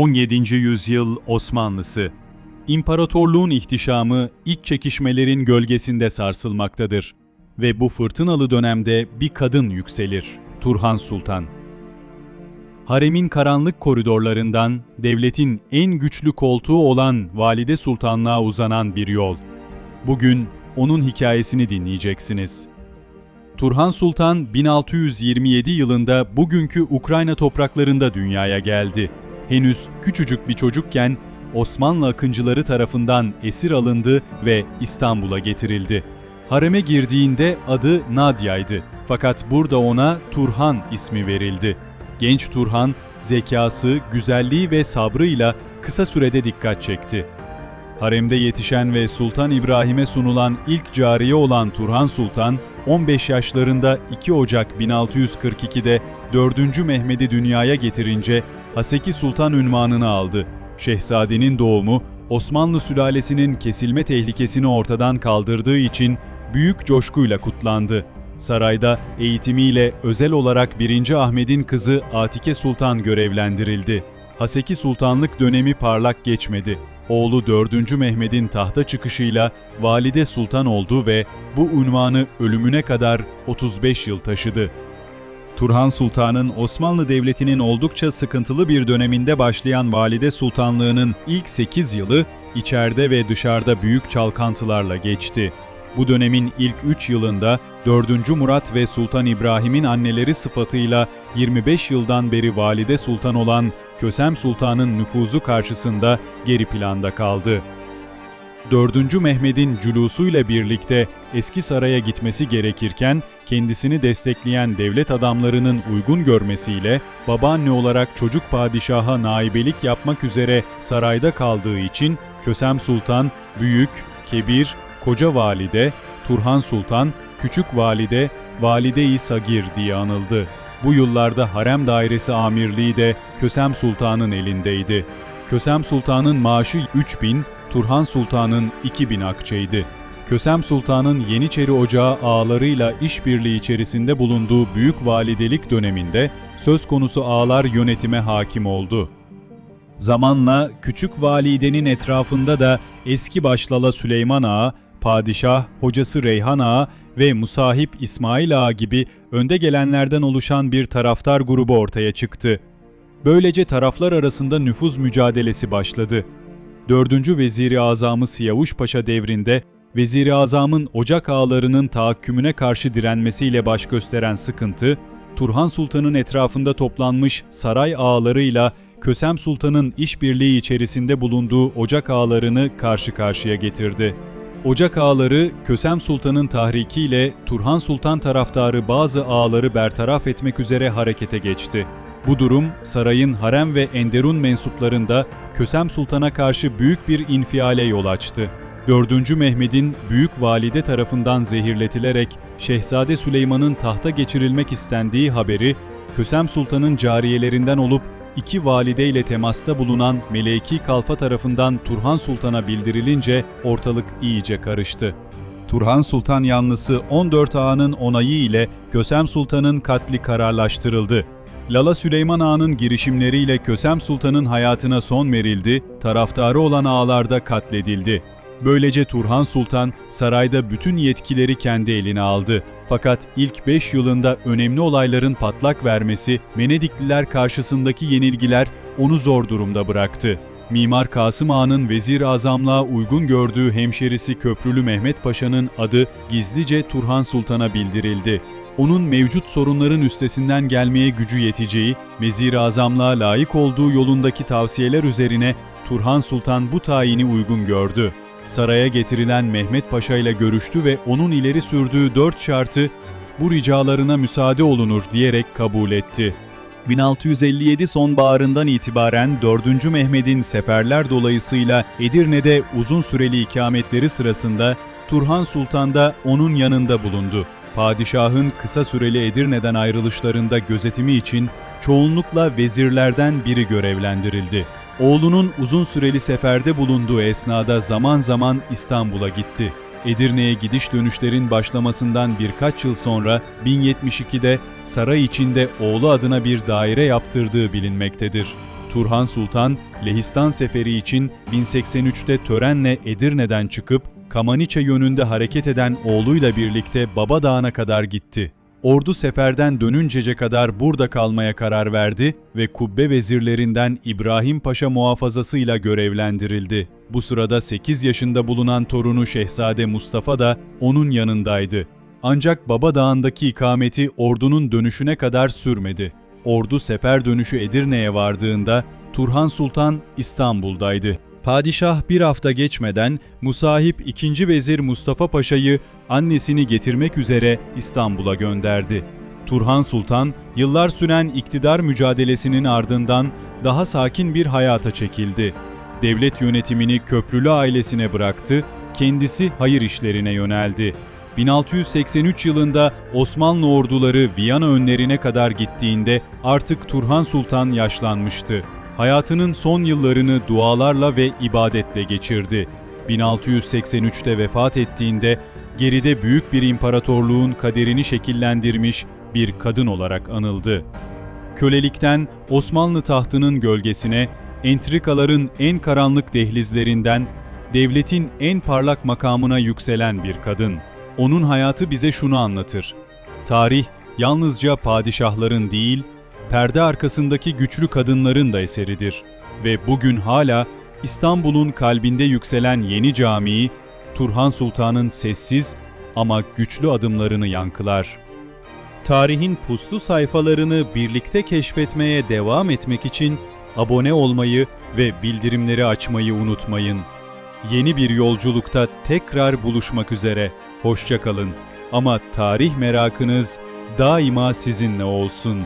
17. yüzyıl Osmanlısı. İmparatorluğun ihtişamı iç çekişmelerin gölgesinde sarsılmaktadır. Ve bu fırtınalı dönemde bir kadın yükselir, Turhan Sultan. Haremin karanlık koridorlarından devletin en güçlü koltuğu olan Valide Sultanlığa uzanan bir yol. Bugün onun hikayesini dinleyeceksiniz. Turhan Sultan 1627 yılında bugünkü Ukrayna topraklarında dünyaya geldi. Henüz küçücük bir çocukken Osmanlı akıncıları tarafından esir alındı ve İstanbul'a getirildi. Hareme girdiğinde adı Nadia'ydı. Fakat burada ona Turhan ismi verildi. Genç Turhan, zekası, güzelliği ve sabrıyla kısa sürede dikkat çekti. Haremde yetişen ve Sultan İbrahim'e sunulan ilk cariye olan Turhan Sultan, 15 yaşlarında 2 Ocak 1642'de 4. Mehmet'i dünyaya getirince Haseki Sultan unvanını aldı. Şehzadenin doğumu, Osmanlı sülalesinin kesilme tehlikesini ortadan kaldırdığı için büyük coşkuyla kutlandı. Sarayda eğitimiyle özel olarak 1. Ahmet'in kızı Atike Sultan görevlendirildi. Haseki Sultanlık dönemi parlak geçmedi. Oğlu 4. Mehmet'in tahta çıkışıyla Valide Sultan oldu ve bu unvanı ölümüne kadar 35 yıl taşıdı. Turhan Sultan'ın Osmanlı Devleti'nin oldukça sıkıntılı bir döneminde başlayan Valide Sultanlığı'nın ilk 8 yılı içeride ve dışarıda büyük çalkantılarla geçti. Bu dönemin ilk 3 yılında 4. Murat ve Sultan İbrahim'in anneleri sıfatıyla 25 yıldan beri Valide Sultan olan Kösem Sultan'ın nüfuzu karşısında geri planda kaldı. 4. Mehmet'in cülusuyla birlikte eski saraya gitmesi gerekirken kendisini destekleyen devlet adamlarının uygun görmesiyle babaanne olarak çocuk padişaha naibelik yapmak üzere sarayda kaldığı için Kösem Sultan, Büyük, Kebir, Koca Valide, Turhan Sultan, Küçük Valide, Valide-i Sagir diye anıldı. Bu yıllarda harem dairesi amirliği de Kösem Sultan'ın elindeydi. Kösem Sultan'ın maaşı 3000, Turhan Sultan'ın 2000 akçeydi. Kösem Sultan'ın Yeniçeri Ocağı ağalarıyla işbirliği içerisinde bulunduğu büyük validelik döneminde söz konusu ağalar yönetime hakim oldu. Zamanla Küçük Valide'nin etrafında da eski başlala Süleyman Ağa, Padişah, hocası Reyhan Ağa ve Musahip İsmail Ağa gibi önde gelenlerden oluşan bir taraftar grubu ortaya çıktı. Böylece taraflar arasında nüfuz mücadelesi başladı. 4. Vezir-i Azamı Siyavuş Paşa devrinde Vezir-i Azam'ın ocak ağalarının tahakkümüne karşı direnmesiyle baş gösteren sıkıntı, Turhan Sultan'ın etrafında toplanmış saray ağalarıyla Kösem Sultan'ın işbirliği içerisinde bulunduğu ocak ağalarını karşı karşıya getirdi. Ocak ağaları Kösem Sultan'ın tahrikiyle Turhan Sultan taraftarı bazı ağaları bertaraf etmek üzere harekete geçti. Bu durum sarayın harem ve enderun mensuplarında Kösem Sultan'a karşı büyük bir infiale yol açtı. 4. Mehmet'in Büyük Valide tarafından zehirletilerek Şehzade Süleyman'ın tahta geçirilmek istendiği haberi Kösem Sultan'ın cariyelerinden olup 2 valide ile temasta bulunan Meleki Kalfa tarafından Turhan Sultan'a bildirilince ortalık iyice karıştı. Turhan Sultan yanlısı 14 ağanın onayı ile Kösem Sultan'ın katli kararlaştırıldı. Lala Süleyman Ağa'nın girişimleriyle Kösem Sultan'ın hayatına son verildi, taraftarı olan ağalar da katledildi. Böylece Turhan Sultan sarayda bütün yetkileri kendi eline aldı. Fakat ilk 5 yılında önemli olayların patlak vermesi, Venedikliler karşısındaki yenilgiler onu zor durumda bıraktı. Mimar Kasım Ağa'nın Vezir-i Azamlığa uygun gördüğü hemşerisi Köprülü Mehmet Paşa'nın adı gizlice Turhan Sultan'a bildirildi. Onun mevcut sorunların üstesinden gelmeye gücü yeteceği, Vezir-i Azamlığa layık olduğu yolundaki tavsiyeler üzerine Turhan Sultan bu tayini uygun gördü. Saraya getirilen Mehmet Paşa ile görüştü ve onun ileri sürdüğü 4 şartı bu ricalarına müsaade olunur diyerek kabul etti. 1657 sonbaharından itibaren 4. Mehmet'in seferler dolayısıyla Edirne'de uzun süreli ikametleri sırasında Turhan Sultan da onun yanında bulundu. Padişahın kısa süreli Edirne'den ayrılışlarında gözetimi için çoğunlukla vezirlerden biri görevlendirildi. Oğlunun uzun süreli seferde bulunduğu esnada zaman zaman İstanbul'a gitti. Edirne'ye gidiş dönüşlerin başlamasından birkaç yıl sonra 1072'de saray içinde oğlu adına bir daire yaptırdığı bilinmektedir. Turhan Sultan, Lehistan Seferi için 1083'te törenle Edirne'den çıkıp Kamaniçe yönünde hareket eden oğluyla birlikte Baba Dağı'na kadar gitti. Ordu seferden dönünceye kadar burada kalmaya karar verdi ve kubbe vezirlerinden İbrahim Paşa muhafazasıyla görevlendirildi. Bu sırada 8 yaşında bulunan torunu Şehzade Mustafa da onun yanındaydı. Ancak Baba Dağı'ndaki ikameti ordunun dönüşüne kadar sürmedi. Ordu sefer dönüşü Edirne'ye vardığında Turhan Sultan İstanbul'daydı. Padişah bir hafta geçmeden Musahip II. Vezir Mustafa Paşa'yı annesini getirmek üzere İstanbul'a gönderdi. Turhan Sultan, yıllar süren iktidar mücadelesinin ardından daha sakin bir hayata çekildi. Devlet yönetimini Köprülü ailesine bıraktı, kendisi hayır işlerine yöneldi. 1683 yılında Osmanlı orduları Viyana önlerine kadar gittiğinde artık Turhan Sultan yaşlanmıştı. Hayatının son yıllarını dualarla ve ibadetle geçirdi. 1683'te vefat ettiğinde geride büyük bir imparatorluğun kaderini şekillendirmiş bir kadın olarak anıldı. Kölelikten Osmanlı tahtının gölgesine, entrikaların en karanlık dehlizlerinden devletin en parlak makamına yükselen bir kadın. Onun hayatı bize şunu anlatır: tarih yalnızca padişahların değil, perde arkasındaki güçlü kadınların da eseridir ve bugün hala İstanbul'un kalbinde yükselen yeni camii, Turhan Sultan'ın sessiz ama güçlü adımlarını yankılar. Tarihin puslu sayfalarını birlikte keşfetmeye devam etmek için abone olmayı ve bildirimleri açmayı unutmayın. Yeni bir yolculukta tekrar buluşmak üzere. Hoşça kalın ama tarih merakınız daima sizinle olsun.